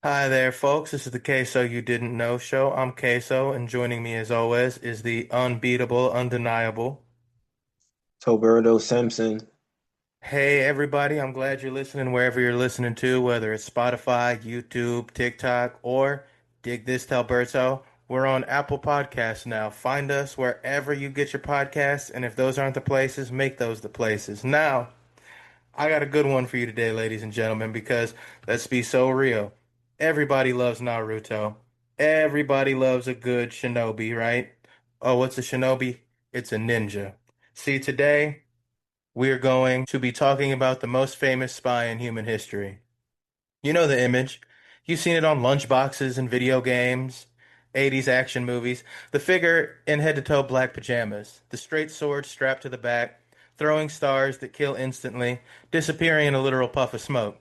Hi there, folks. This is the Queso You Didn't Know show. I'm Queso, and joining me as always is the unbeatable, undeniable. Toberto Simpson. Hey, everybody. I'm glad you're listening wherever you're listening to, whether it's Spotify, YouTube, TikTok, or Dig This Talberto. We're on Apple Podcasts now. Find us wherever you get your podcasts, and if those aren't the places, make those the places. Now, I got a good one for you today, ladies and gentlemen, because let's be so real. Everybody loves Naruto. Everybody loves a good shinobi, right? Oh, what's a shinobi? It's a ninja. See, today we're going to be talking about the most famous spy in human history. You know the image. You've seen it on lunchboxes and video games, 80s action movies. The figure in head to toe black pajamas, the straight sword strapped to the back, throwing stars that kill instantly, disappearing in a literal puff of smoke.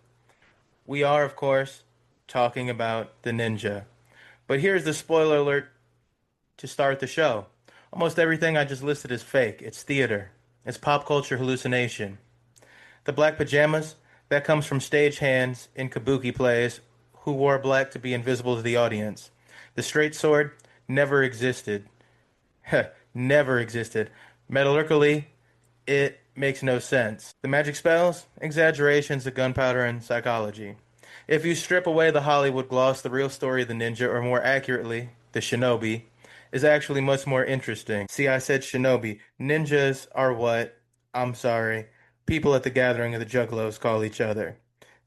We are, of course, talking about the ninja. But here's the spoiler alert to start the show. Almost everything I just listed is fake. It's theater. It's pop culture hallucination. The black pajamas, that comes from stagehands in kabuki plays who wore black to be invisible to the audience. The straight sword never existed. Never existed. Metallurgically, it makes no sense. The magic spells, exaggerations of gunpowder and psychology. If you strip away the Hollywood gloss, the real story of the ninja, or more accurately, the shinobi, is actually much more interesting. See, I said shinobi. Ninjas are what, I'm sorry, people at the gathering of the Juggalos call each other.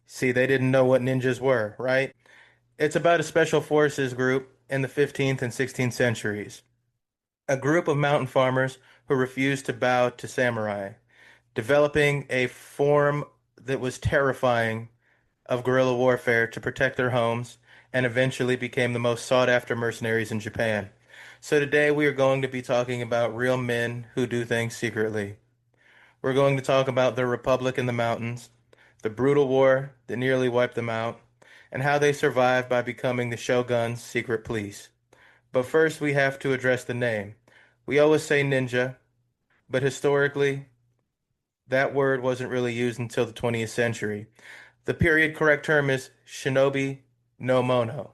See, they didn't know what ninjas were, right? It's about a special forces group in the 15th and 16th centuries. A group of mountain farmers who refused to bow to samurai, developing a form that was terrifying of guerrilla warfare to protect their homes and eventually became the most sought after mercenaries in Japan. So today we are going to be talking about real men who do things secretly. We're going to talk about the Republic in the mountains, the brutal war that nearly wiped them out, and how they survived by becoming the Shogun's secret police. But first we have to address the name. We always say ninja, but historically that word wasn't really used until the 20th century. The period correct term is shinobi no mono.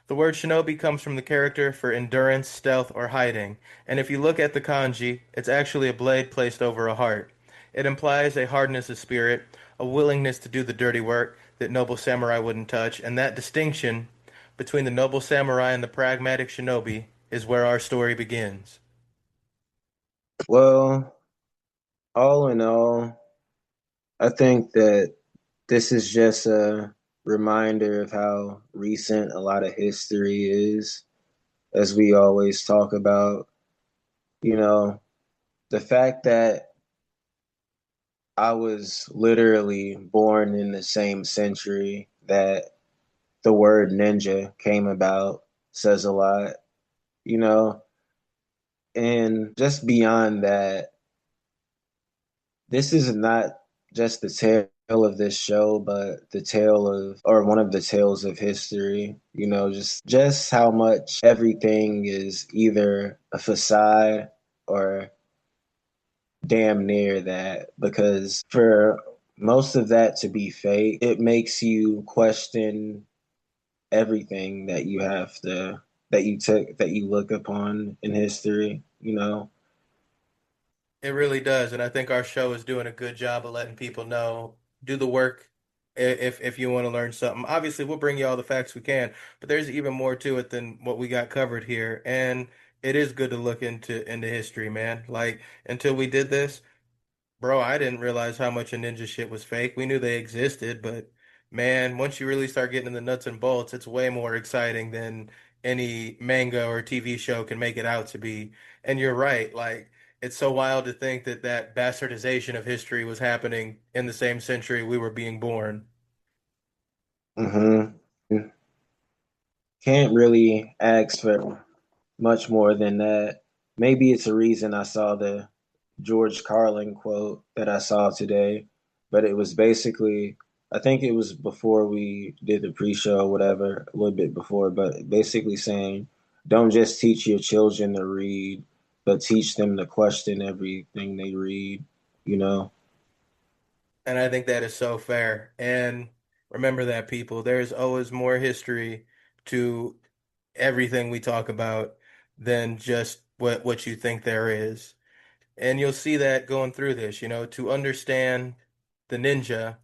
The word shinobi comes from the character for endurance, stealth, or hiding, and if you look at the kanji, it's actually a blade placed over a heart. It implies a hardness of spirit, a willingness to do the dirty work that noble samurai wouldn't touch, and that distinction between the noble samurai and the pragmatic shinobi is where our story begins. Well, all in all, I think that this is just a reminder of how recent a lot of history is, as we always talk about. You know, the fact that I was literally born in the same century that the word ninja came about says a lot, you know, and just beyond that, this is not just the tale of this show, but the tale of, or one of the tales of history. Just how much everything is either a facade or damn near that. Because for most of that to be fake, it makes you question everything that you have to that you look upon in history. You know. It really does, and I think our show is doing a good job of letting people know, do the work if you want to learn something. Obviously, we'll bring you all the facts we can, but there's even more to it than what we got covered here. And it is good to look into history, man. Like until we did this, bro, I didn't realize how much of ninja shit was fake. We knew they existed, but man, once you really start getting in the nuts and bolts, it's way more exciting than any manga or TV show can make it out to be. And you're right, like it's so wild to think that that bastardization of history was happening in the same century we were being born. Mm-hmm. Can't really ask for much more than that. Maybe it's a reason I saw the George Carlin quote that I saw today, but it was basically, I think it was before we did the pre-show or whatever, a little bit before, but basically saying, don't just teach your children to read, but teach them to question everything they read, you know? And I think that is so fair. And Remember that, people. There's always more history to everything we talk about than just what you think there is. And you'll see that going through this, to understand the ninja,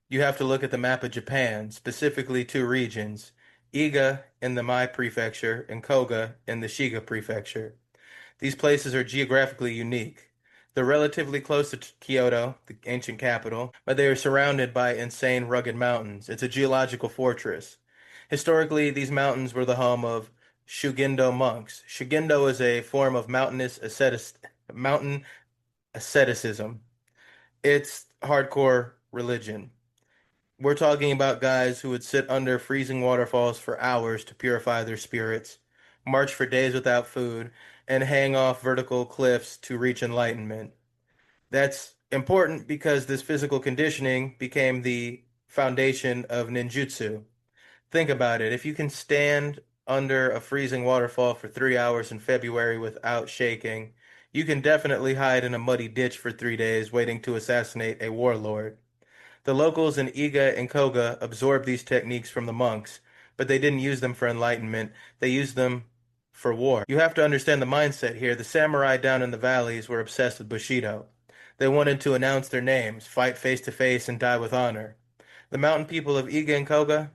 you have to look at the map of Japan, specifically two regions, Iga in the Mai prefecture and Koga in the Shiga prefecture. These places are geographically unique. They're relatively close to Kyoto, the ancient capital, but they are surrounded by insane rugged mountains. It's a geological fortress. Historically, these mountains were the home of Shugindo monks. Shugindo is a form of mountain asceticism. It's hardcore religion. We're talking about guys who would sit under freezing waterfalls for hours to purify their spirits, march for days without food, and hang off vertical cliffs to reach enlightenment. That's important because this physical conditioning became the foundation of ninjutsu. Think about it. If you can stand under a freezing waterfall for 3 hours in February without shaking, you can definitely hide in a muddy ditch for 3 days waiting to assassinate a warlord. The locals in Iga and Koga absorbed these techniques from the monks, but they didn't use them for enlightenment. They used them for war. You have to understand the mindset here. The samurai down in the valleys were obsessed with Bushido. They wanted to announce their names, fight face to face, and die with honor. The mountain people of Iga and Koga,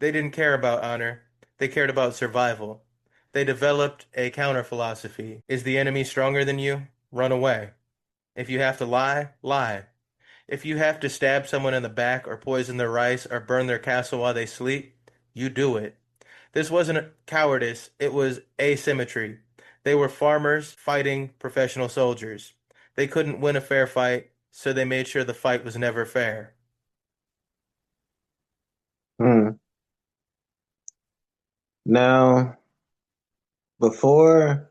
they didn't care about honor. They cared about survival. They developed a counter philosophy. Is the enemy stronger than you? Run away. If you have to lie, lie. If you have to stab someone in the back or poison their rice or burn their castle while they sleep, you do it. This wasn't cowardice, it was asymmetry. They were farmers fighting professional soldiers. They couldn't win a fair fight, so they made sure the fight was never fair. Hmm. Now, before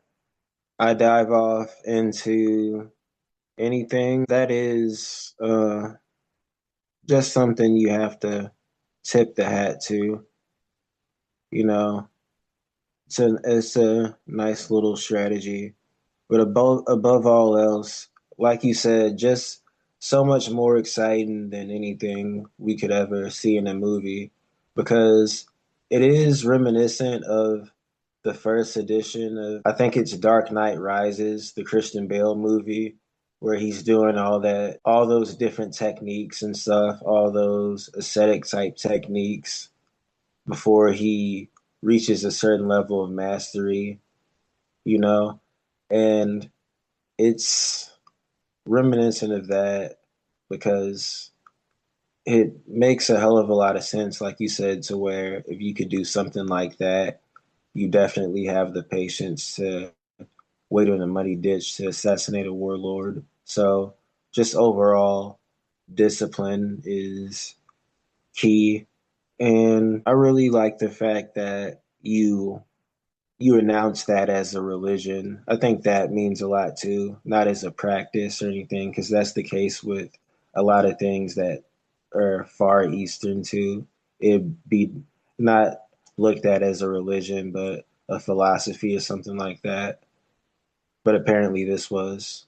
I dive off into anything, that is just something you have to tip the hat to. You know, it's a nice little strategy. But above all else, like you said, just so much more exciting than anything we could ever see in a movie because it is reminiscent of the first edition of, I think it's Dark Knight Rises, the Christian Bale movie, where he's doing all that, all those different techniques and stuff, all those ascetic type techniques before he reaches a certain level of mastery, you know? And it's reminiscent of that because it makes a hell of a lot of sense, like you said, to where if you could do something like that, you definitely have the patience to wait in a muddy ditch to assassinate a warlord. So, just overall, discipline is key. And I really like the fact that you announce that as a religion. I think that means a lot too, not as a practice or anything, because that's the case with a lot of things that are far Eastern too. It'd be not looked at as a religion, but a philosophy or something like that. But apparently this was.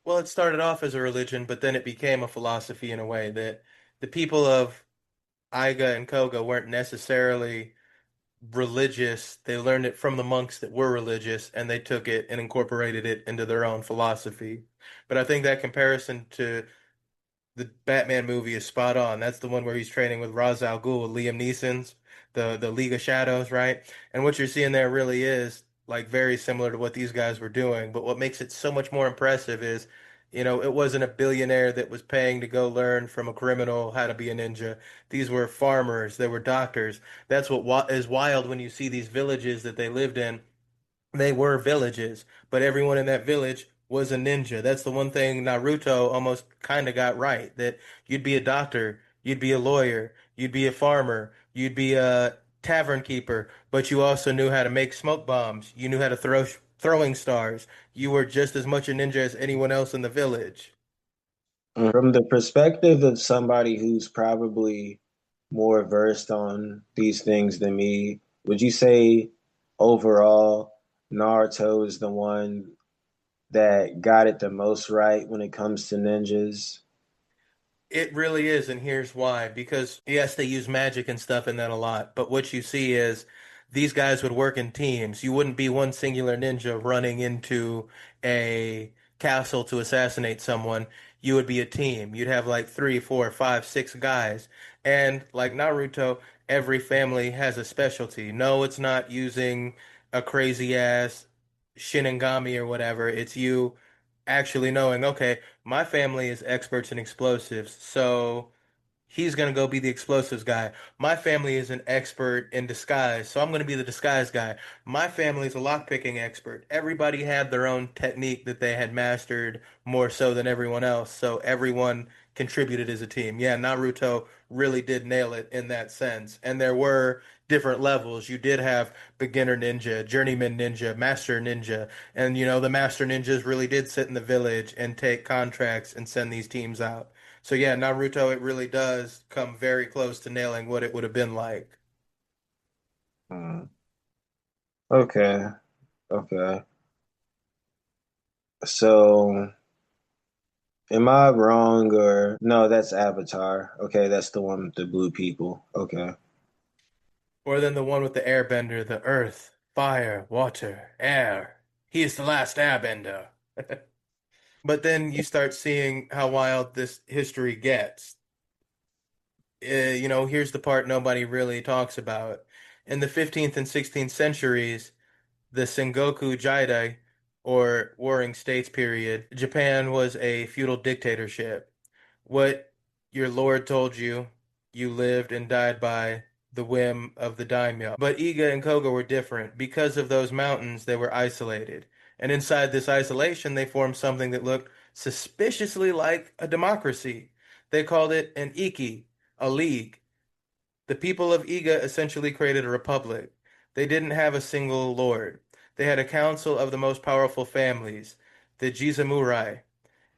Well, it started off as a religion, but then it became a philosophy in a way that the people of Iga and Koga weren't necessarily religious. They learned it from the monks that were religious, and they took it and incorporated it into their own philosophy. But I think that comparison to the Batman movie is spot on. That's the one where he's training with Ra's al Ghul, Liam Neeson's, the League of Shadows, right? And what you're seeing there really is like very similar to what these guys were doing. But what makes it so much more impressive is, it wasn't a billionaire that was paying to go learn from a criminal how to be a ninja. These were farmers, they were doctors. That's what is wild when you see these villages that they lived in. They were villages, but everyone in that village was a ninja. That's the one thing Naruto almost kind of got right, that you'd be a doctor, you'd be a lawyer, you'd be a farmer, you'd be a tavern keeper, but you also knew how to make smoke bombs. You knew how to throw throwing stars. You were just as much a ninja as anyone else in the village. From the perspective of somebody who's probably more versed on these things than me, would you say overall Naruto is the one that got it the most right when it comes to ninjas? It really is, and here's why. Because yes, they use magic and stuff in that a lot, but what you see is these guys would work in teams. You wouldn't be one singular ninja running into a castle to assassinate someone. You would be a team. You'd have like three, four, five, six guys. And like Naruto, every family has a specialty. No, it's not using a crazy ass Shinigami or whatever. It's you actually knowing, okay, my family is experts in explosives, so he's going to go be the explosives guy. My family is an expert in disguise, so I'm going to be the disguise guy. My family is a lockpicking expert. Everybody had their own technique that they had mastered more so than everyone else, so everyone contributed as a team. Yeah, Naruto really did nail it in that sense. And there were different levels. You did have beginner ninja, journeyman ninja, master ninja, and the master ninjas really did sit in the village and take contracts and send these teams out. So yeah, Naruto, it really does come very close to nailing what it would have been like. Hmm. Okay, okay. So, am I wrong or no? That's Avatar. Okay, that's the one with the blue people. Okay. Or then the one with the airbender, the earth, fire, water, air. He is the last airbender. But then you start seeing how wild this history gets. Here's the part nobody really talks about. In the 15th and 16th centuries, the Sengoku Jidai, or Warring States period, Japan was a feudal dictatorship. What your lord told you, you lived and died by the whim of the daimyo. But Iga and Koga were different. Because of those mountains, they were isolated. And inside this isolation, they formed something that looked suspiciously like a democracy. They called it an Iki, a league. The people of Iga essentially created a republic. They didn't have a single lord. They had a council of the most powerful families, the Jizamurai.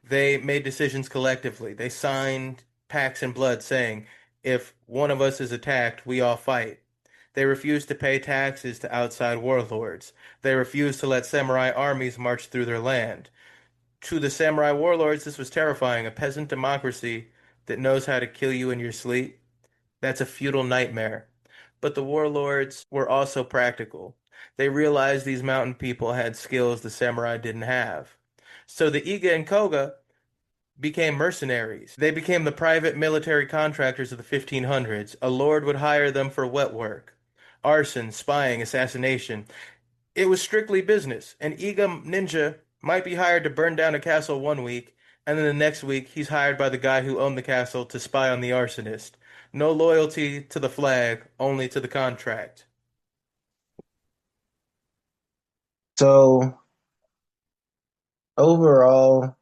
They made decisions collectively. They signed pacts in blood saying, if one of us is attacked, we all fight. They refused to pay taxes to outside warlords. They refused to let samurai armies march through their land. To the samurai warlords, this was terrifying. A peasant democracy that knows how to kill you in your sleep. That's a feudal nightmare. But the warlords were also practical. They realized these mountain people had skills the samurai didn't have. So the Iga and Koga became mercenaries. They became the private military contractors of the 1500s. A lord would hire them for wet work, arson, spying, assassination. It was strictly business. An Iga ninja might be hired to burn down a castle one week, and then the next week he's hired by the guy who owned the castle to spy on the arsonist. No loyalty to the flag, only to the contract. So overall,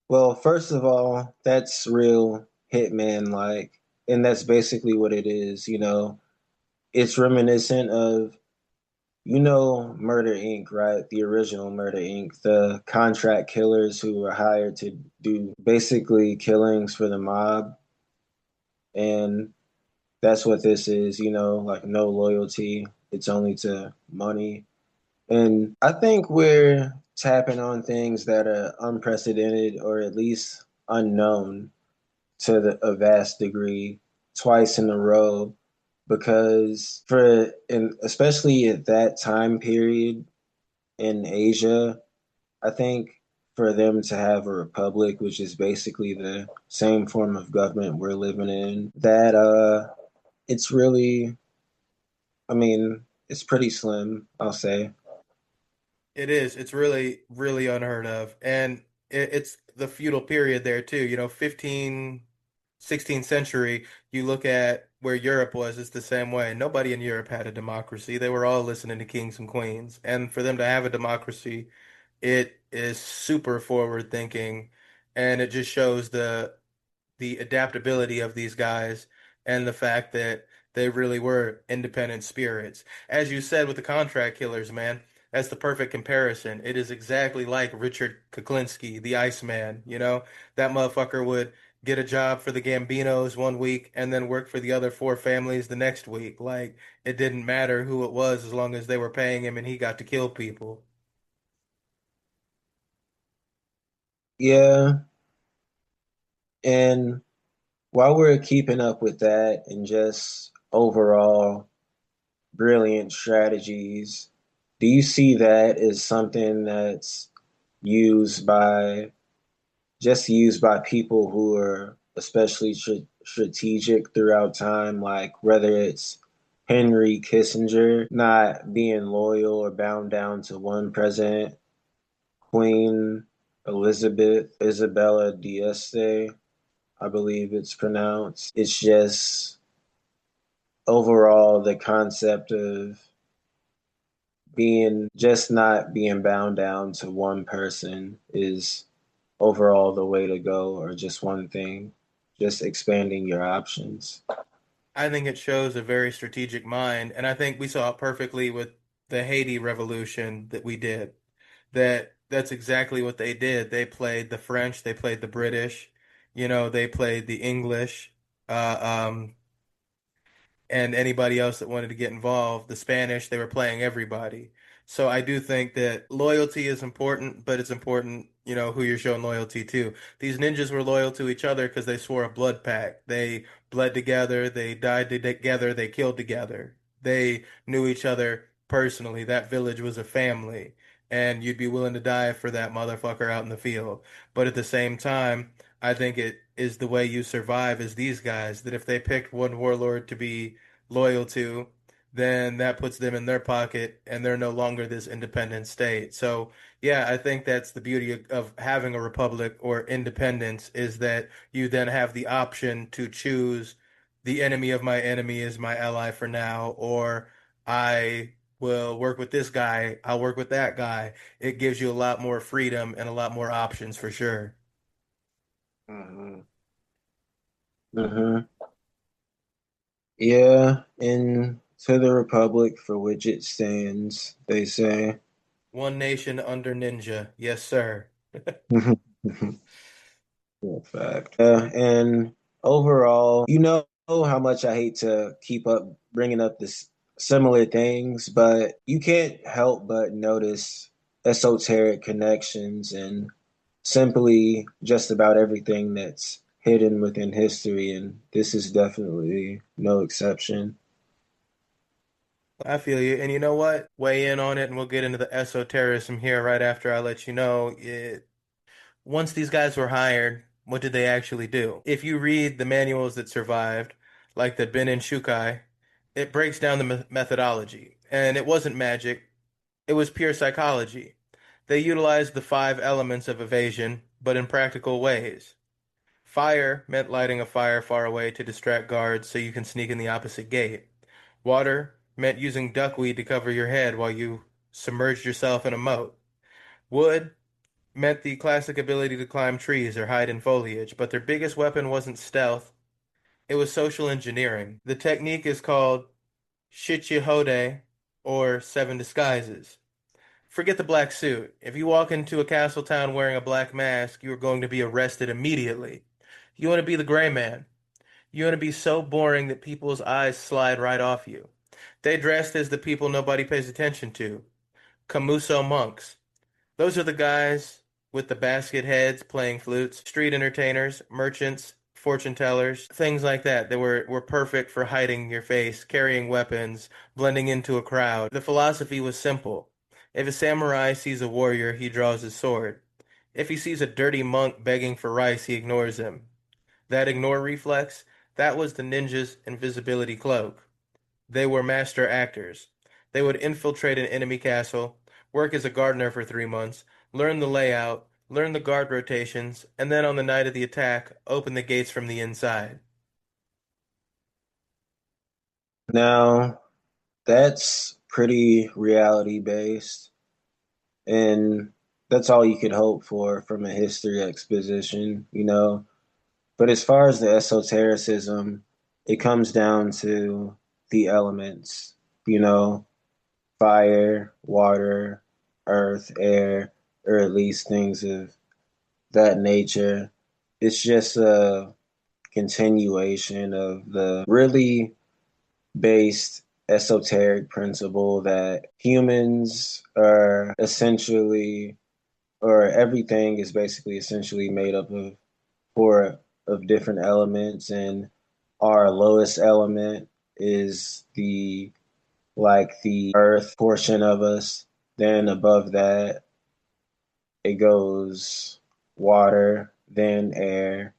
well, first of all, that's real Hitman like, and that's basically what it is. It's reminiscent of Murder Inc., right? The original Murder Inc., the contract killers who were hired to do basically killings for the mob. And that's what this is, like no loyalty. It's only to money. And I think we're tapping on things that are unprecedented or at least unknown to a vast degree twice in a row because and especially at that time period in Asia, I think for them to have a republic, which is basically the same form of government we're living in, that it's really, I mean, it's pretty slim, I'll say. It is. It's really, really unheard of. And it's the feudal period there too. 15, 16th century, you look at where Europe was, it's the same way. Nobody in Europe had a democracy. They were all listening to kings and queens. And for them to have a democracy, it is super forward thinking. And it just shows the adaptability of these guys and the fact that they really were independent spirits. As you said with the contract killers, man, that's the perfect comparison. It is exactly like Richard Kuklinski, the Iceman. That motherfucker would get a job for the Gambinos one week and then work for the other four families the next week. Like, it didn't matter who it was as long as they were paying him and he got to kill people. Yeah, and while we're keeping up with that and just overall brilliant strategies, do you see that as something that's used by used by people who are especially strategic throughout time, like whether it's Henry Kissinger not being loyal or bound down to one president, Queen Elizabeth Isabella d'Este, I believe it's pronounced. It's just overall the concept of being just not being bound down to one person is overall the way to go, or just one thing, just expanding your options. I think it shows a very strategic mind, and I think we saw it perfectly with the Haiti revolution that we did. That's exactly what they did. They played the French, they played the British, they played the English. And anybody else that wanted to get involved. The Spanish, they were playing everybody. So I do think that loyalty is important, but it's important, who you're showing loyalty to. These ninjas were loyal to each other because they swore a blood pact. They bled together, they died together, they killed together. They knew each other personally. That village was a family, and you'd be willing to die for that motherfucker out in the field. But at the same time, I think it is the way you survive as these guys, that if they picked one warlord to be loyal to, then that puts them in their pocket and they're no longer this independent state. So, yeah, I think that's the beauty of having a republic or independence, is that you then have the option to choose the enemy of my enemy is my ally for now, or I will work with this guy, I'll work with that guy. It gives you a lot more freedom and a lot more options for sure. Mm-hmm. Mm-hmm. Yeah, and to the republic for which it stands, they say. One nation under ninja. Yes, sir. Yeah, fact. And overall, you know how much I hate to keep up bringing up this similar things, but you can't help but notice esoteric connections and simply just about everything that's hidden within history, and this is definitely no exception. I feel you. And you know what? Weigh in on it and we'll get into the esotericism here right after I let you know once these guys were hired, what did they actually do? If you read the manuals that survived, like the Ben and Shukai, it breaks down the methodology. And it wasn't magic, it was pure psychology. They utilized the five elements of evasion, but in practical ways. Fire meant lighting a fire far away to distract guards so you can sneak in the opposite gate. Water meant using duckweed to cover your head while you submerged yourself in a moat. Wood meant the classic ability to climb trees or hide in foliage, but their biggest weapon wasn't stealth, it was social engineering. The technique is called Shichihode, or Seven Disguises. Forget the black suit. If you walk into a castle town wearing a black mask, you are going to be arrested immediately. You want to be the gray man. You want to be so boring that people's eyes slide right off you. They dressed as the people nobody pays attention to. Camuso monks. Those are the guys with the basket heads playing flutes, street entertainers, merchants, fortune tellers, things like that were perfect for hiding your face, carrying weapons, blending into a crowd. The philosophy was simple. If a samurai sees a warrior, he draws his sword. If he sees a dirty monk begging for rice, he ignores him. That ignore reflex, that was the ninja's invisibility cloak. They were master actors. They would infiltrate an enemy castle, work as a gardener for 3 months, learn the layout, learn the guard rotations, and then on the night of the attack, open the gates from the inside. Now, that's pretty reality based, and that's all you could hope for from a history exposition, you know. But as far as the esotericism, it comes down to the elements, you know, fire, water, earth, air, or at least things of that nature. It's just a continuation of the really based esoteric principle that humans are essentially, or everything is basically essentially made up of four of different elements, and our lowest element is the earth portion of us. Then above that, it goes water, then air,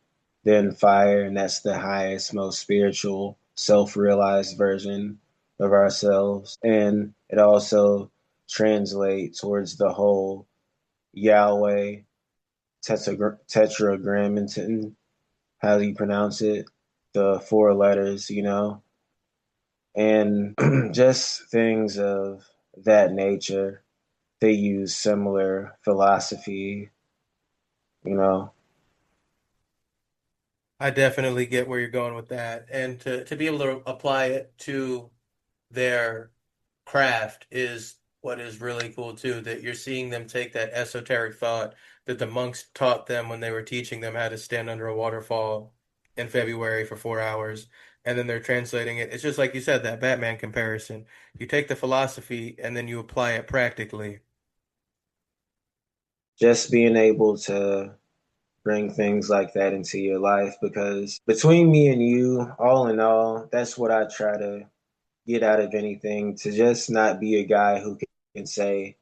then fire, and that's the highest, most spiritual, self realized version of ourselves. And it also translates towards the whole Yahweh tetragrammaton, how do you pronounce it? The four letters, and just things of that nature. They use similar philosophy, you know. I definitely get where you're going with that. And to be able to apply it to their craft is what is really cool too, that you're seeing them take that esoteric thought that the monks taught them when they were teaching them how to stand under a waterfall in February for 4 hours. And then they're translating it. It's just like you said, that Batman comparison. You take the philosophy and then you apply it practically. Just being able to bring things like that into your life, because between me and you, all in all, that's what I try to get out of anything, to just not be a guy who can say,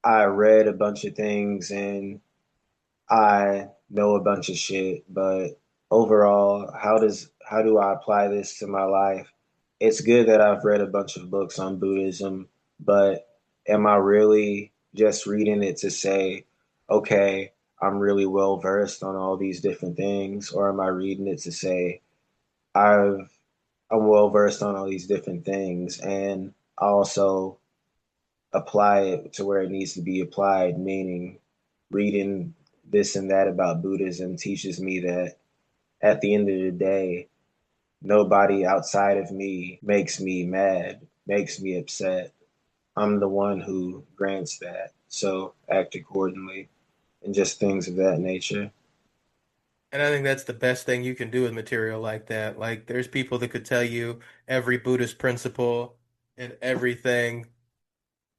I read a bunch of things and I know a bunch of shit, but overall, how do I apply this to my life? It's good that I've read a bunch of books on Buddhism, but am I really just reading it to say, okay, I'm really well versed on all these different things, or am I reading it to say, I've I'm well versed on all these different things, and I also apply it to where it needs to be applied, meaning reading this and that about Buddhism teaches me that at the end of the day, nobody outside of me makes me mad, makes me upset. I'm the one who grants that. So act accordingly, and just things of that nature. And I think that's the best thing you can do with material like that. Like, there's people that could tell you every Buddhist principle and everything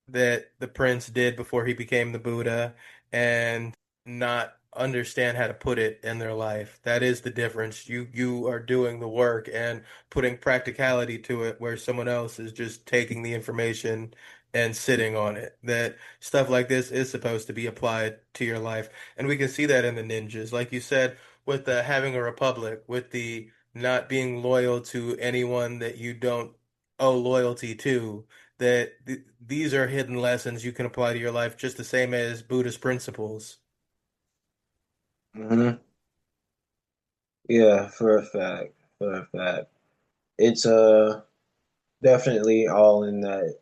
that the prince did before he became the Buddha and not understand how to put it in their life. That is the difference. You are doing the work and putting practicality to it where someone else is just taking the information and sitting on it. That stuff like this is supposed to be applied to your life. And we can see that in the ninjas. Like you said, with the having a republic, with the not being loyal to anyone that you don't owe loyalty to, that these are hidden lessons you can apply to your life just the same as Buddhist principles. Hmm. Yeah, for a fact, for a fact. It's definitely all in that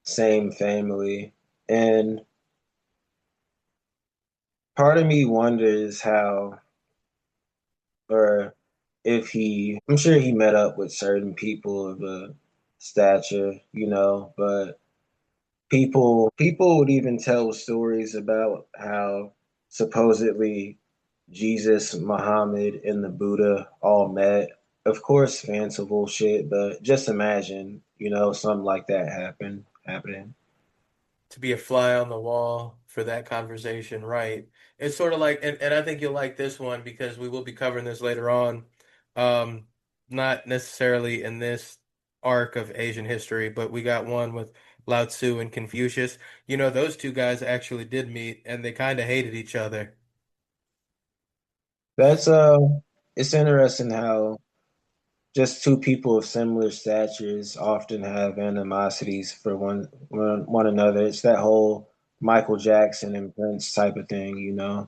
same family. And part of me wonders how, or if I'm sure he met up with certain people of a stature, but people would even tell stories about how supposedly Jesus, Muhammad, and the Buddha all met. Of course, fanciful shit, but just imagine, something like that happening. To be a fly on the wall for that conversation, right? It's sort of like, and I think you'll like this one because we will be covering this later on. Um, Not necessarily in this arc of Asian history, but we got one with Lao Tzu and Confucius. You know, those two guys actually did meet and they kind of hated each other. That's it's interesting how just two people of similar statures often have animosities for one another. It's that whole Michael Jackson and Prince type of thing.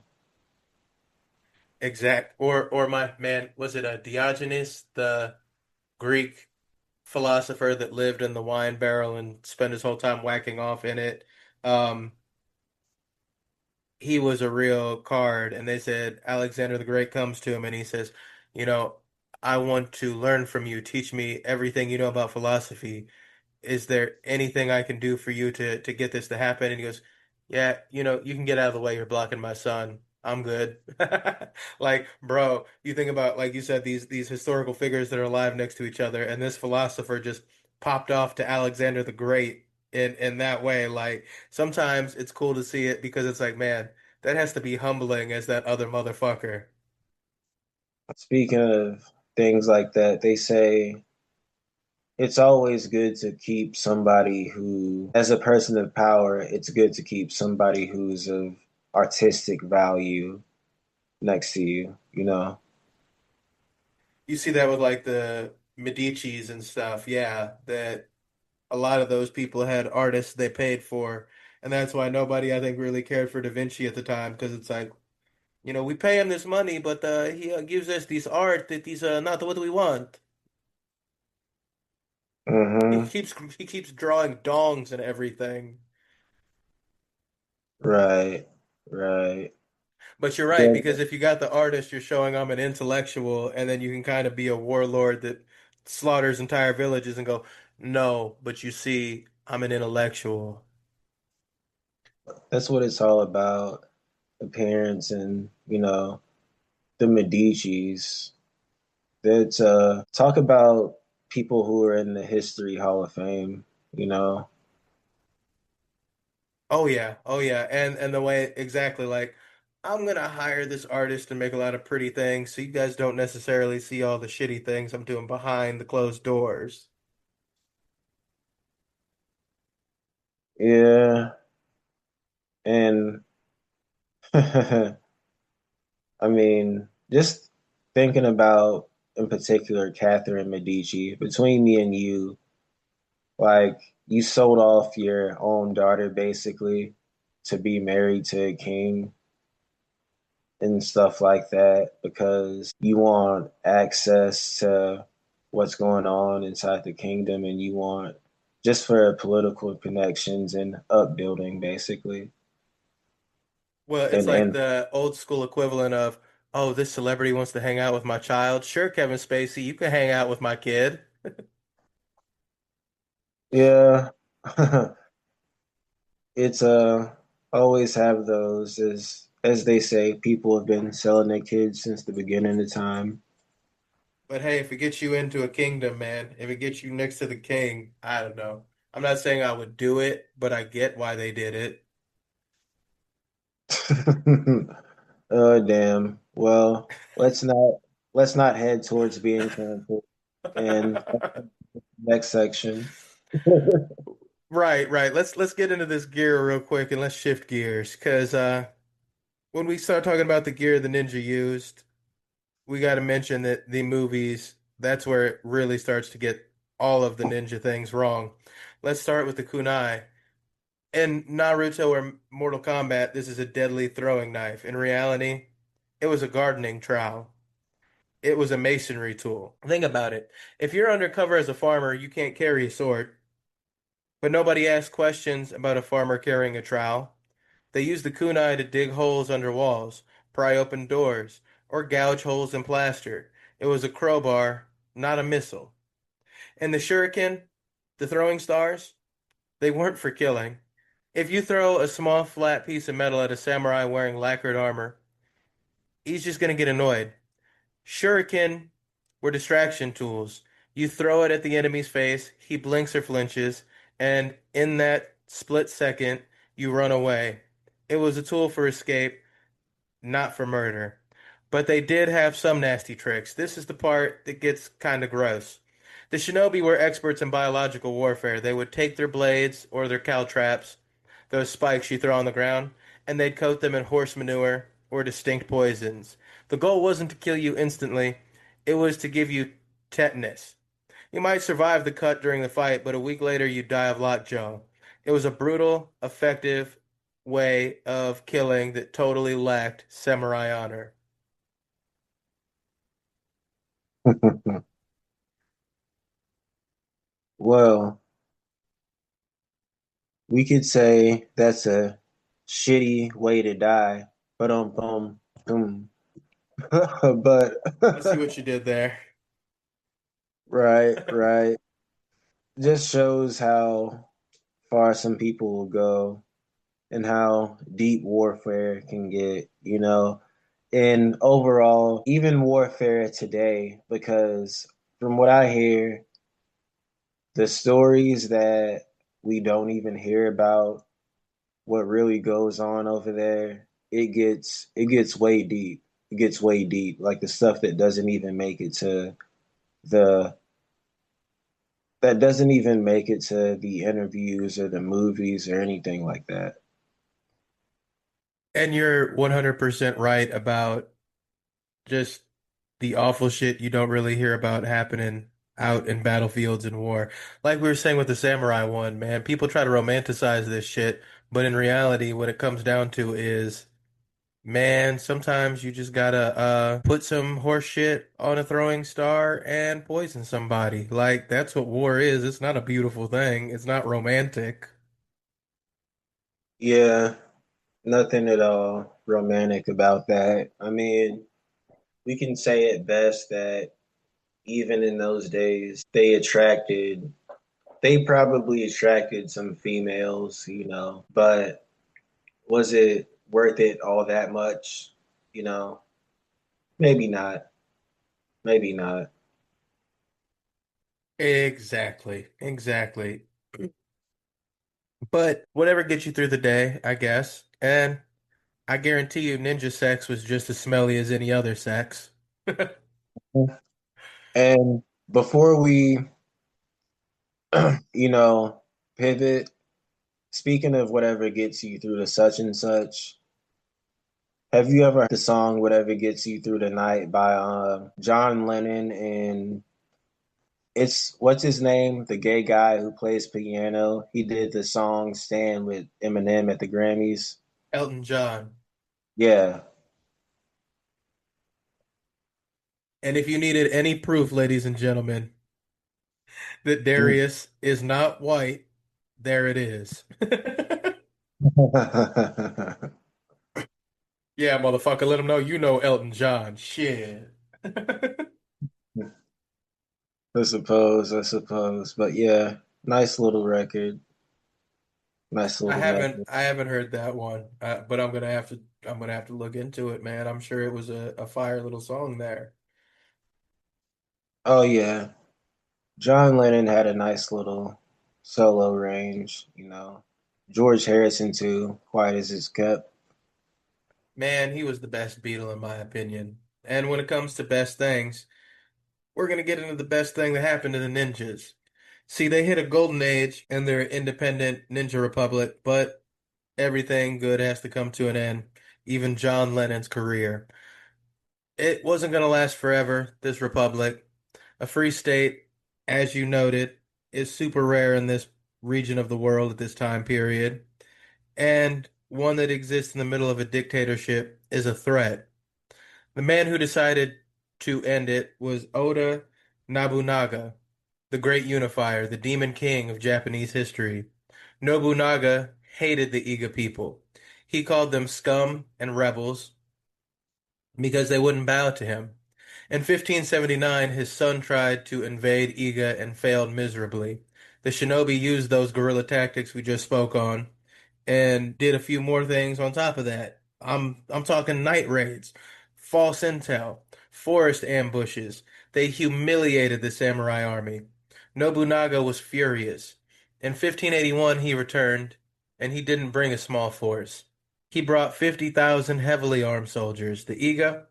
Exact. Or my man, was it a Diogenes, the Greek philosopher that lived in the wine barrel and spent his whole time whacking off in it? Um, he was a real card, and they said Alexander the Great comes to him and he says, you know, I want to learn from you. Teach me everything you know about philosophy. Is there anything I can do for you to get this to happen? And he goes, yeah, you can get out of the way. You're blocking my son. I'm good. Like, bro, you think about, like you said, these historical figures that are alive next to each other, and this philosopher just popped off to Alexander the Great in that way. Like, sometimes it's cool to see it because it's like, man, that has to be humbling as that other motherfucker. Speaking of things like that, they say it's always good to keep somebody who, as a person of power, it's good to keep somebody who's of artistic value next to you, you know? You see that with like the Medicis and stuff. Yeah, that a lot of those people had artists they paid for, and that's why nobody I think really cared for Da Vinci at the time because it's like, we pay him this money, but he gives us these art that these not what we want. He Mm-hmm. keeps he keeps drawing dongs and everything. Right, right. But you're right, But because if you got the artist, you're showing I'm an intellectual, and then you can kind of be a warlord that slaughters entire villages and go, no, but you see, I'm an intellectual. that's what it's all about, appearance and, the Medicis. That's talk about people who are in the History Hall of Fame, you know. Oh yeah, and the way exactly like I'm gonna hire this artist to make a lot of pretty things, so you guys don't necessarily see all the shitty things I'm doing behind the closed doors. Yeah, and I mean, just thinking about in particular Catherine Medici, between me and you, like you sold off your own daughter basically to be married to a king and stuff like that because you want access to what's going on inside the kingdom and you want just for political connections and upbuilding basically. Well, it's like And the old school equivalent of, oh, this celebrity wants to hang out with my child. Sure, Kevin Spacey, you can hang out with my kid. yeah, it's always have those as they say, people have been selling their kids since the beginning of time. But hey, if it gets you into a kingdom, man, if it gets you next to the king, I don't know. I'm not saying I would do it, but I get why they did it. Oh damn. Well, let's not head towards being canceled. And next section. Right, right. Let's get into this gear real quick and let's shift gears because when we start talking about the gear the ninja used, we got to mention that the movies, that's where it really starts to get all of the ninja things wrong. Let's start with the kunai. In Naruto or Mortal Kombat, this is a deadly throwing knife. In reality, it was a gardening trowel. It was a masonry tool. Think about it. If you're undercover as a farmer, you can't carry a sword. But nobody asks questions about a farmer carrying a trowel. They use the kunai to dig holes under walls, pry open doors, or gouge holes in plaster. It was a crowbar, not a missile. And the shuriken, the throwing stars, they weren't for killing. If you throw a small flat piece of metal at a samurai wearing lacquered armor, he's just going to get annoyed. Shuriken were distraction tools. You throw it at the enemy's face, he blinks or flinches, and in that split second, you run away. It was a tool for escape, not for murder. But they did have some nasty tricks. This is the part that gets kind of gross. The shinobi were experts in biological warfare. They would take their blades or their caltraps, those spikes you throw on the ground, and they'd coat them in horse manure or distinct poisons. The goal wasn't to kill you instantly, it was to give you tetanus. You might survive the cut during the fight, but a week later you'd die of lockjaw. It was a brutal, effective way of killing that totally lacked samurai honor. Well, we could say that's a shitty way to die. But boom. But I see what you did there. right, right. Just shows how far some people will go and how deep warfare can get, and overall, even warfare today, because from what I hear, the stories that we don't even hear about what really goes on over there, it gets way deep. it gets way deep, like the stuff that doesn't even make it to the that doesn't even make it to the interviews or the movies or anything like that. And you're 100% right about just the awful shit you don't really hear about happening out in battlefields and war. Like we were saying with the samurai one, man, people try to romanticize this shit, but in reality, what it comes down to is, man, sometimes you just gotta put some horse shit on a throwing star and poison somebody. Like that's what war is. It's not a beautiful thing. It's not romantic. Yeah, nothing at all romantic about that. I mean, we can say at best that even in those days, they probably attracted some females, but was it worth it all that much? You know, maybe not. Maybe not. Exactly. Exactly. But whatever gets you through the day, I guess. And I guarantee you, ninja sex was just as smelly as any other sex. And before we, you know, pivot, speaking of whatever gets you through the such and such, have you ever heard the song Whatever Gets You Through the Night by John Lennon and it's what's his name? The gay guy who plays piano. He did the song Stand with Eminem at the Grammys. Elton John. Yeah. And if you needed any proof, ladies and gentlemen, that Darius is not white, there it is. Yeah, motherfucker, let him know you know Elton John. Shit. I suppose. But yeah, nice little record. Nice little message. I haven't heard that one, but I'm gonna have to look into it, man. I'm sure it was a fire little song there. Oh yeah. John Lennon had a nice little solo range. George Harrison too, quiet as it's kept. Man, he was the best Beatle in my opinion. And when it comes to best things, we're gonna get into the best thing that happened to the ninjas. See, they hit a golden age in their independent ninja republic, but everything good has to come to an end. Even John Lennon's career. It wasn't gonna last forever, this republic. A free state, as you noted, is super rare in this region of the world at this time period, and one that exists in the middle of a dictatorship is a threat. The man who decided to end it was Oda Nobunaga, the great unifier, the demon king of Japanese history. Nobunaga hated the Iga people. He called them scum and rebels because they wouldn't bow to him. In 1579, his son tried to invade Iga and failed miserably. The shinobi used those guerrilla tactics we just spoke on and did a few more things on top of that. I'm talking night raids, false intel, forest ambushes. They humiliated the samurai army. Nobunaga was furious. In 1581 he returned, and he didn't bring a small force. He brought 50,000 heavily armed soldiers. The Iga,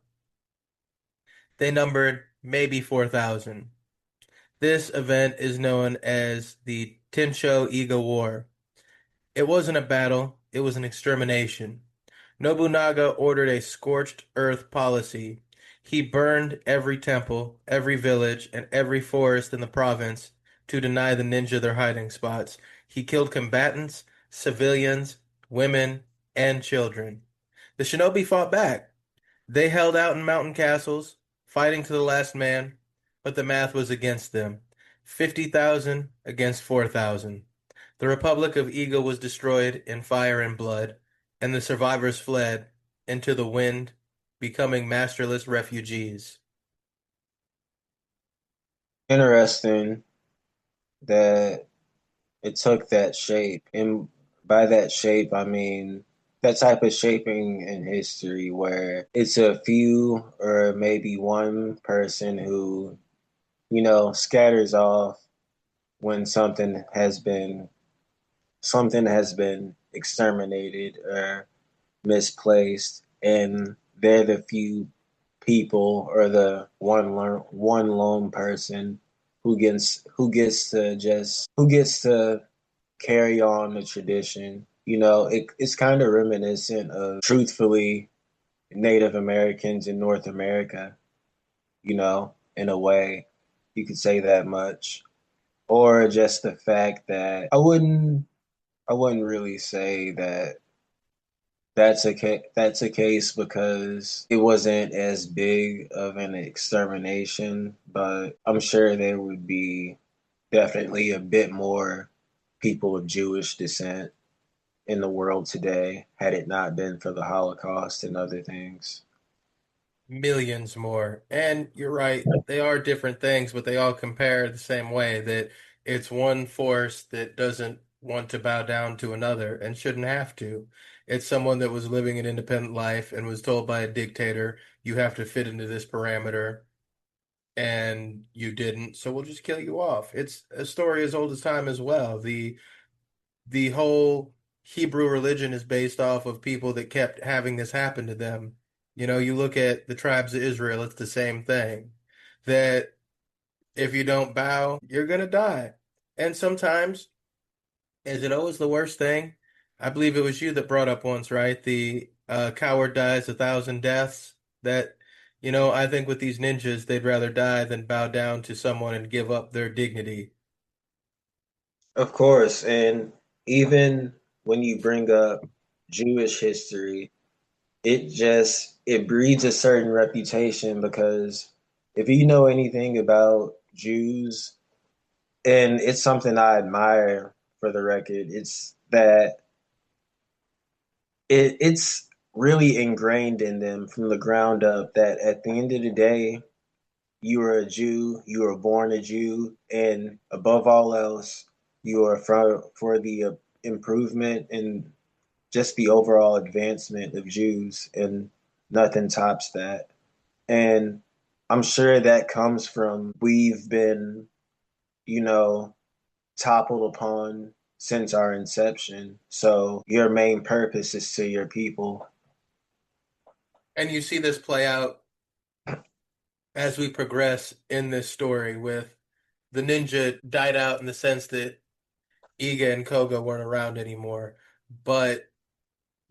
they numbered maybe 4,000. This event is known as the Tensho Iga War. It wasn't a battle, it was an extermination. Nobunaga ordered a scorched earth policy. He burned every temple, every village, and every forest in the province to deny the ninja their hiding spots. He killed combatants, civilians, women, and children. The shinobi fought back. They held out in mountain castles, fighting to the last man, but the math was against them. 50,000 against 4,000. The Republic of Ego was destroyed in fire and blood, and the survivors fled into the wind, becoming masterless refugees. Interesting that it took that shape. And by that shape, I mean that type of shaping in history where it's a few or maybe one person who scatters off when something has been exterminated or misplaced, and they're the few. people or the one lone person who gets to carry on the tradition. You know, it's kind of reminiscent of truthfully Native Americans in North America, you know, in a way. You could say that much. Or just the fact that I wouldn't really say that that's a case because it wasn't as big of an extermination, but I'm sure there would be definitely a bit more people of Jewish descent in the world today had it not been for the Holocaust and other things. Millions more. And you're right, they are different things, but they all compare the same way that it's one force that doesn't want to bow down to another and shouldn't have to. It's someone that was living an independent life and was told by a dictator, you have to fit into this parameter, and you didn't, so we'll just kill you off. It's a story as old as time as well. The whole Hebrew religion is based off of people that kept having this happen to them. You know, you look at the tribes of Israel, it's the same thing. That if you don't bow, you're gonna die. And sometimes, is it always the worst thing? I believe it was you that brought up once, right? The coward dies a thousand deaths. That, I think with these ninjas, they'd rather die than bow down to someone and give up their dignity. Of course, and even when you bring up Jewish history, it breeds a certain reputation because if you know anything about Jews, and it's something I admire for the record, it's that it's really ingrained in them from the ground up that at the end of the day, you are a Jew, you were born a Jew, and above all else, you are for the improvement and just the overall advancement of Jews, and nothing tops that. And I'm sure that comes from we've been, you know, toppled upon since our inception. So your main purpose is to your people. And you see this play out as we progress in this story with the ninja died out in the sense that Iga and Koga weren't around anymore, but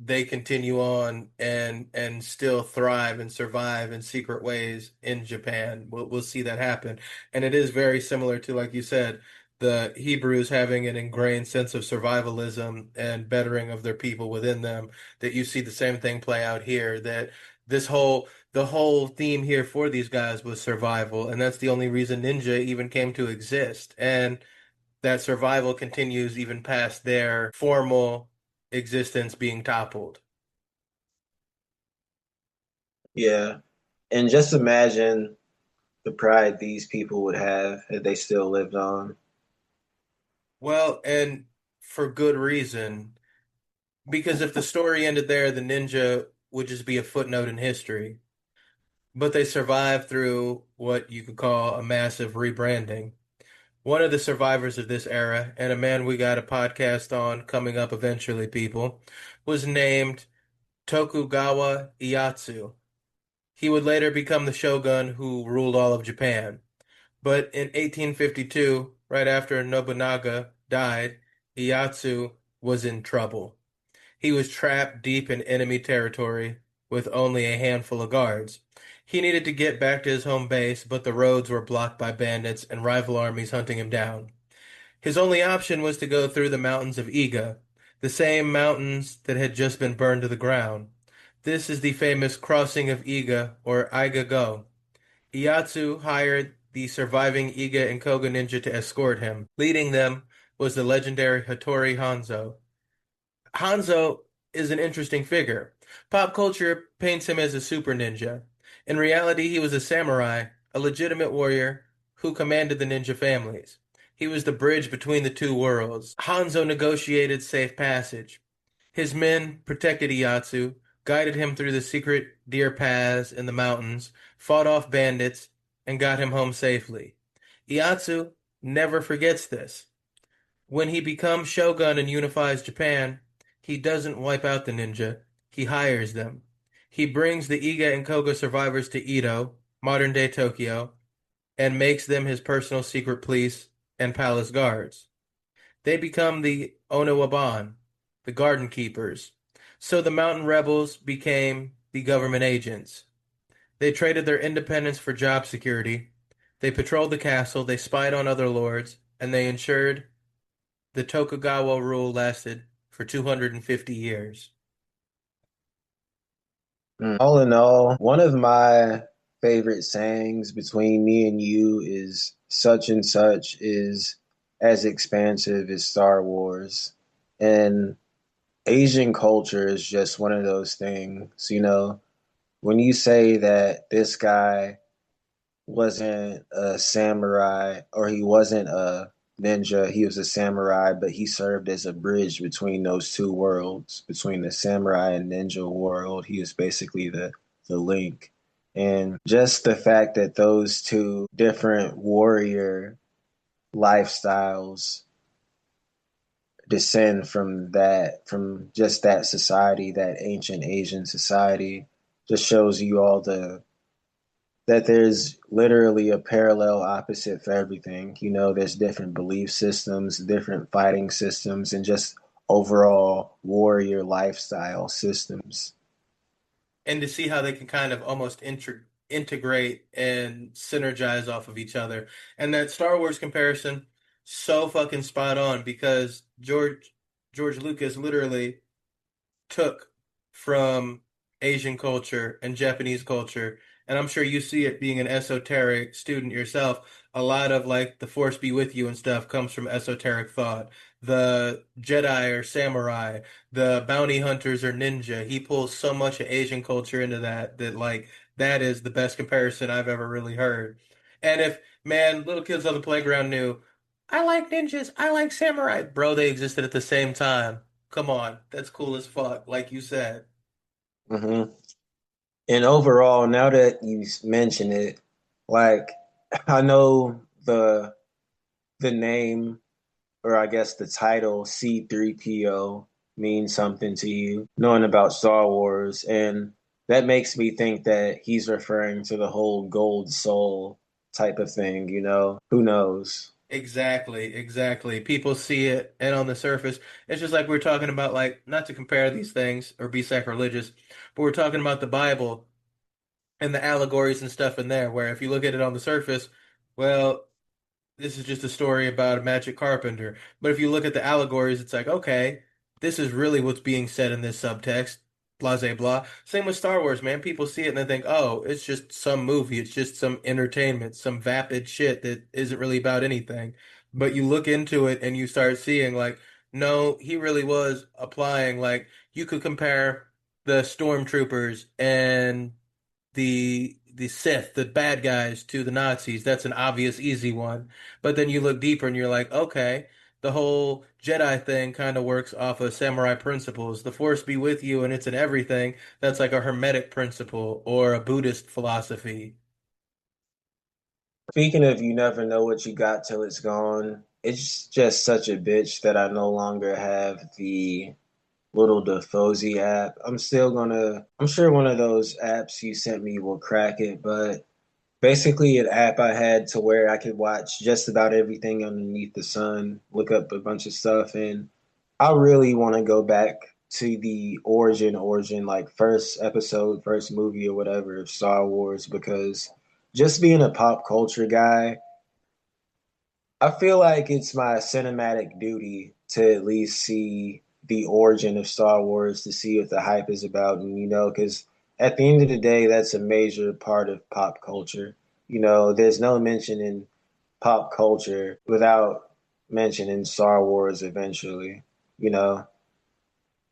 they continue on and still thrive and survive in secret ways in Japan. We'll see that happen. And it is very similar to, like you said, the Hebrews having an ingrained sense of survivalism and bettering of their people within them, that you see the same thing play out here, that the whole theme here for these guys was survival, and that's the only reason ninja even came to exist. And that survival continues even past their formal existence being toppled. Yeah. And just imagine the pride these people would have if they still lived on. Well, and for good reason, because if the story ended there, the ninja would just be a footnote in history. But they survived through what you could call a massive rebranding. One of the survivors of this era, and a man we got a podcast on coming up eventually, people, was named Tokugawa Ieyasu. He would later become the shogun who ruled all of Japan. But in 1852, right after Nobunaga died, Ieyasu was in trouble. He was trapped deep in enemy territory with only a handful of guards. He needed to get back to his home base, but the roads were blocked by bandits and rival armies hunting him down. His only option was to go through the mountains of Iga, the same mountains that had just been burned to the ground. This is the famous crossing of Iga, or Iga Go. Ieyasu hired the surviving Iga and Koga ninja to escort him. Leading them was the legendary Hattori Hanzo. Hanzo is an interesting figure. Pop culture paints him as a super ninja. In reality, he was a samurai, a legitimate warrior who commanded the ninja families. He was the bridge between the two worlds. Hanzo negotiated safe passage. His men protected Ieyasu, guided him through the secret deer paths in the mountains, fought off bandits, and got him home safely. Ieyasu never forgets this. When he becomes shogun and unifies Japan, he doesn't wipe out the ninja, he hires them. He brings the Iga and Koga survivors to Edo, modern-day Tokyo, and makes them his personal secret police and palace guards. They become the Onowaban, the garden keepers. So the mountain rebels became the government agents. They traded their independence for job security. They patrolled the castle, they spied on other lords, and they ensured the Tokugawa rule lasted for 250 years. All in all, one of my favorite sayings between me and you is such and such is as expansive as Star Wars. And Asian culture is just one of those things, when you say that this guy wasn't a samurai or he wasn't a ninja, he was a samurai, but he served as a bridge between those two worlds, between the samurai and ninja world. He was basically the link. And just the fact that those two different warrior lifestyles descend from just that society, that ancient Asian society, just shows you all that there's literally a parallel opposite for everything. There's different belief systems, different fighting systems, and just overall warrior lifestyle systems. And to see how they can kind of almost integrate and synergize off of each other. And that Star Wars comparison, so fucking spot on because George Lucas literally took from Asian culture and Japanese culture, and I'm sure you see it being an esoteric student yourself. A lot of like the Force be with you and stuff comes from esoteric thought. The Jedi or samurai, the bounty hunters or ninja. He pulls so much of Asian culture into that like that is the best comparison I've ever really heard. And if man, little kids on the playground knew, I like ninjas, I like samurai, bro, they existed at the same time. Come on, that's cool as fuck, like you said. hmm And overall, now that you mention it, like I know the name, or I guess the title C3PO means something to you, knowing about Star Wars. And that makes me think that he's referring to the whole gold soul type of thing, Who knows? Exactly, exactly. People see it, and on the surface, it's just like we're talking about, like, not to compare these things or be sacrilegious, but we're talking about the Bible and the allegories and stuff in there, where if you look at it on the surface, well, this is just a story about a magic carpenter. But if you look at the allegories, it's like, okay, this is really what's being said in this subtext. Blah, blah, blah. Same with Star Wars, man. People see it and they think, oh, it's just some movie. It's just some entertainment, some vapid shit that isn't really about anything. But you look into it and you start seeing, like, no, he really was applying, like, you could compare the stormtroopers and the Sith, the bad guys, to the Nazis. That's an obvious, easy one. But then you look deeper and you're like, okay, the whole Jedi thing kind of works off of samurai principles. The Force be with you and it's in everything. That's like a Hermetic principle or a Buddhist philosophy. Speaking of you never know what you got till it's gone, it's just such a bitch that I no longer have the little Defozy app. I'm sure one of those apps you sent me will crack it, but basically an app I had to where I could watch just about everything underneath the sun, look up a bunch of stuff, and I really want to go back to the origin, like first episode, first movie or whatever of Star Wars, because just being a pop culture guy, I feel like it's my cinematic duty to at least see the origin of Star Wars to see what the hype is about. And, because at the end of the day, that's a major part of pop culture. There's no mention in pop culture without mentioning Star Wars eventually, you know.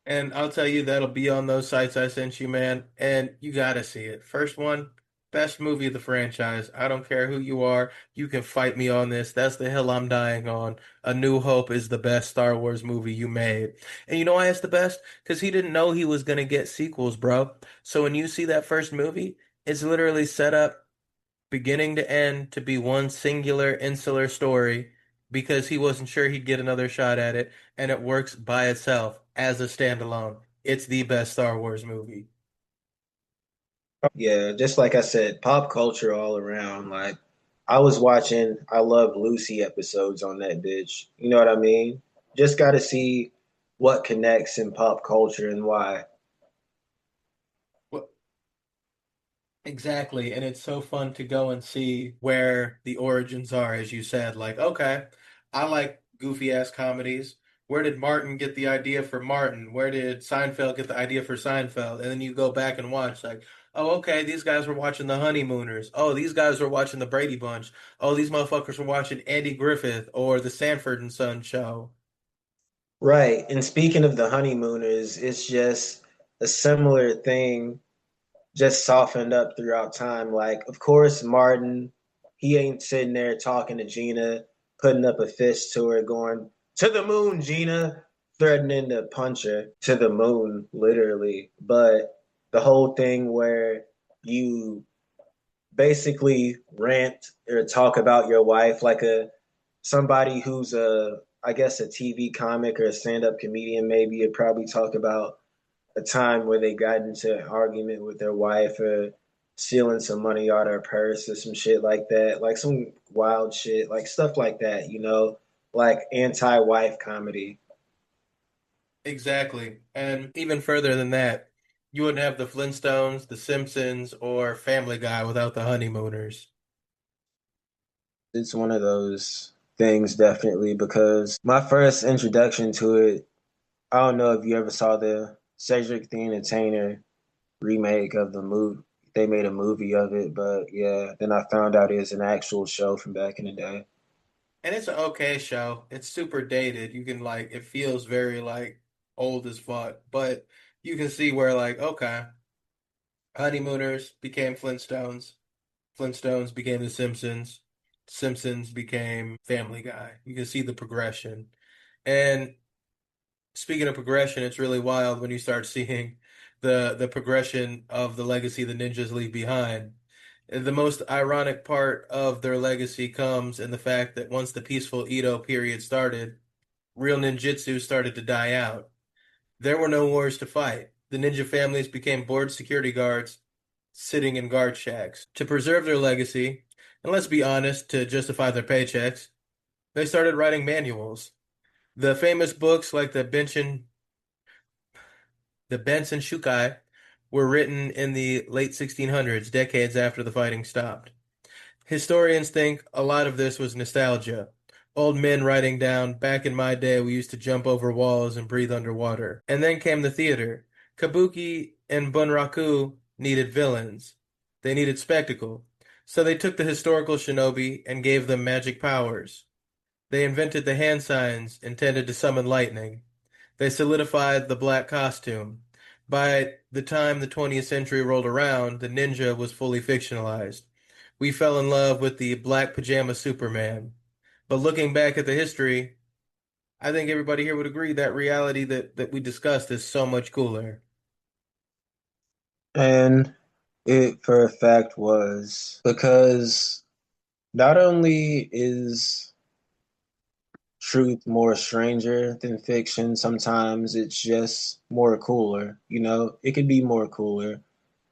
And I'll tell you, that'll be on those sites I sent you, man. And you gotta see it. First one, best movie of the franchise. I don't care who you are. You can fight me on this. That's the hill I'm dying on. A New Hope is the best Star Wars movie you made. And you know why it's the best? Because he didn't know he was gonna get sequels, bro. So when you see that first movie, it's literally set up beginning to end to be one singular insular story because he wasn't sure he'd get another shot at it, and it works by itself as a standalone. It's the best Star Wars movie. Yeah, just like I said, pop culture all around. Like I was watching I Love Lucy episodes on that bitch. You know what I mean? Just got to see what connects in pop culture and why. Well, exactly. And it's so fun to go and see where the origins are, as you said. Like, okay, I like goofy ass comedies. Where did Martin get the idea for Martin? Where did Seinfeld get the idea for Seinfeld? And then you go back and watch, like, oh, okay, these guys were watching The Honeymooners. Oh, these guys were watching The Brady Bunch. Oh, these motherfuckers were watching Andy Griffith or The Sanford and Son show. Right. And speaking of the honeymooners, it's just a similar thing just softened up throughout time. Like, of course, Martin, he ain't sitting there talking to Gina, putting up a fist to her, going, to the moon, Gina, threatening to punch her to the moon, literally. But the whole thing where you basically rant or talk about your wife like a somebody who's I guess a TV comic or a stand-up comedian maybe would probably talk about a time where they got into an argument with their wife or stealing some money out of her purse or some shit like that. Like some wild shit, like stuff like that, like anti-wife comedy. Exactly. And even further than that, you wouldn't have the Flintstones, the Simpsons, or Family Guy without the Honeymooners. It's one of those things definitely because my first introduction to it, I don't know if you ever saw the Cedric the Entertainer remake of the movie. They made a movie of it, but yeah, then I found out it was an actual show from back in the day. And it's an okay show. It's super dated. You can like it feels very like old as fuck, but you can see where like okay, Honeymooners became Flintstones. Flintstones became the Simpsons. Simpsons became Family Guy. You can see the progression. And speaking of progression, it's really wild when you start seeing the progression of the legacy the ninjas leave behind. The most ironic part of their legacy comes in the fact that once the peaceful Edo period started, real ninjutsu started to die out. There were no wars to fight. The ninja families became bored security guards sitting in guard shacks. To preserve their legacy, and let's be honest, to justify their paychecks, they started writing manuals. The famous books like the Benson Shukai were written in the late 1600s, decades after the fighting stopped. Historians think a lot of this was nostalgia. Old men writing down, back in my day, we used to jump over walls and breathe underwater. And then came the theater. Kabuki and Bunraku needed villains. They needed spectacle. So they took the historical shinobi and gave them magic powers. They invented the hand signs intended to summon lightning. They solidified the black costume. By the time the 20th century rolled around, the ninja was fully fictionalized. We fell in love with the black pajama Superman. But looking back at the history, I think everybody here would agree that reality that we discussed is so much cooler. And it for a fact was because not only is truth more stranger than fiction, sometimes it's just more cooler, it could be more cooler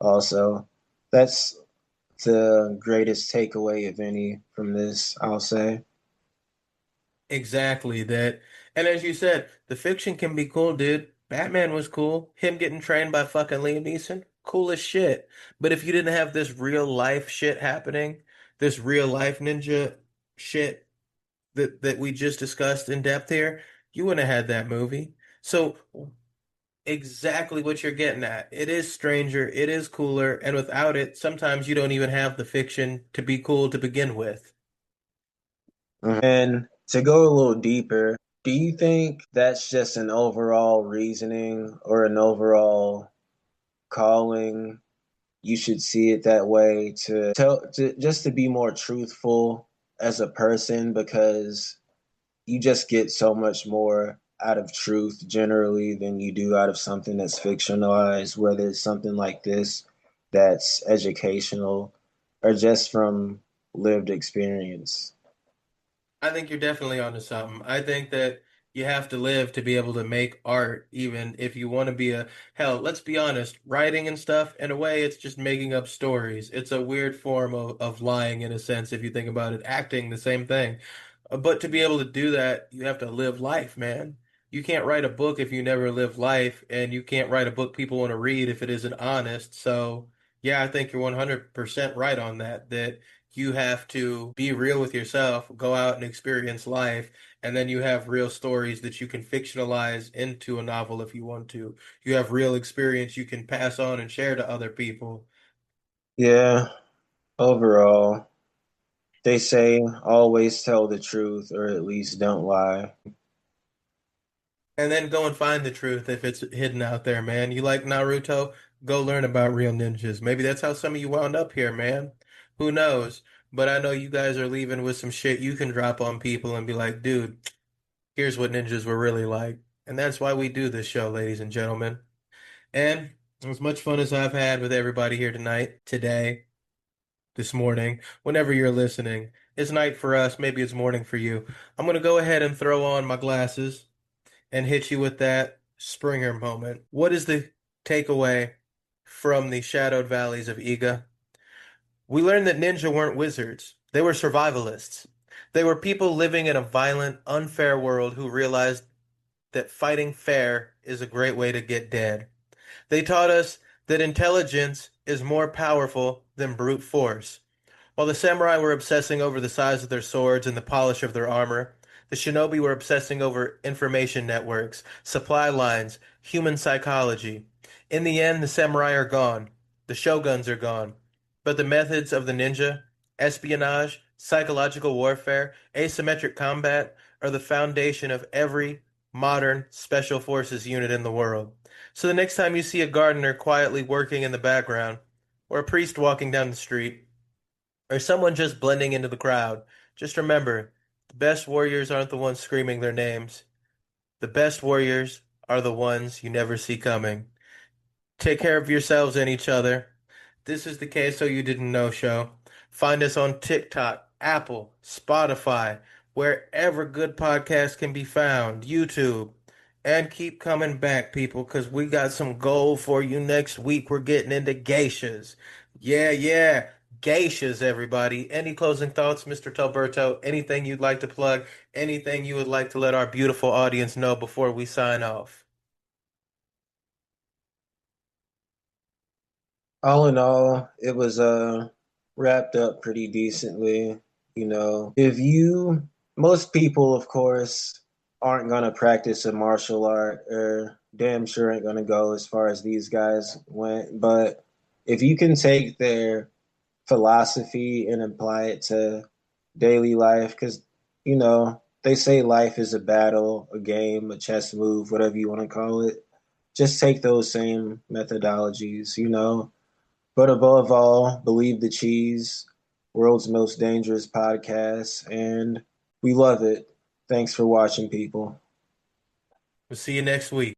also. That's the greatest takeaway, if any, from this, I'll say. Exactly that. And as you said, the fiction can be cool, dude. Batman was cool. Him getting trained by fucking Liam Neeson, cool as shit. But if you didn't have this real life shit happening, this real life ninja shit that we just discussed in depth here, you wouldn't have had that movie. So exactly what you're getting at. It is stranger, it is cooler, and without it, sometimes you don't even have the fiction to be cool to begin with. And to go a little deeper, do you think that's just an overall reasoning or an overall calling? You should see it that way to just to be more truthful as a person because you just get so much more out of truth generally than you do out of something that's fictionalized, whether it's something like this that's educational or just from lived experience. I think you're definitely onto something. I think that You have to live to be able to make art, even if you want to be a hell, let's be honest, writing and stuff, in a way, it's just making up stories. It's a weird form of lying in a sense, if you think about it. Acting, the same thing. But to be able to do that, you have to live life, man. You can't write a book if you never live life, and you can't write a book people want to read if it isn't honest. So, yeah, I think you're 100% right on that, that you have to be real with yourself, go out and experience life, and then you have real stories that you can fictionalize into a novel if you want to. You have real experience you can pass on and share to other people. Yeah, overall, they say always tell the truth or at least don't lie. And then go and find the truth if it's hidden out there, man. You like Naruto? Go learn about real ninjas. Maybe that's how some of you wound up here, man. Who knows? But I know you guys are leaving with some shit you can drop on people and be like, dude, here's what ninjas were really like. And that's why we do this show, ladies and gentlemen. And as much fun as I've had with everybody here tonight, today, this morning, whenever you're listening, it's night for us, maybe it's morning for you. I'm going to go ahead and throw on my glasses and hit you with that Springer moment. What is the takeaway from the Shadowed Valleys of Iga? We learned that ninja weren't wizards. They were survivalists. They were people living in a violent, unfair world who realized that fighting fair is a great way to get dead. They taught us that intelligence is more powerful than brute force. While the samurai were obsessing over the size of their swords and the polish of their armor, the shinobi were obsessing over information networks, supply lines, human psychology. In the end, the samurai are gone, the shoguns are gone, but the methods of the ninja, espionage, psychological warfare, asymmetric combat, are the foundation of every modern special forces unit in the world. So the next time you see a gardener quietly working in the background, or a priest walking down the street, or someone just blending into the crowd, just remember, the best warriors aren't the ones screaming their names. The best warriors are the ones you never see coming. Take care of yourselves and each other. This is the Case So You Didn't Know show. Find us on TikTok, Apple, Spotify, wherever good podcasts can be found, YouTube. And keep coming back, people, because we got some gold for you next week. We're getting into geishas. Yeah, yeah. Geishas, everybody. Any closing thoughts, Mr. Talberto? Anything you'd like to plug? Anything you would like to let our beautiful audience know before we sign off? All in all, it was wrapped up pretty decently. If you most people, of course, aren't gonna practice a martial art or damn sure ain't gonna go as far as these guys went. But if you can take their philosophy and apply it to daily life, because they say life is a battle, a game, a chess move, whatever you want to call it. Just take those same methodologies. But above all, believe the cheese, world's most dangerous podcast, and we love it. Thanks for watching, people. We'll see you next week.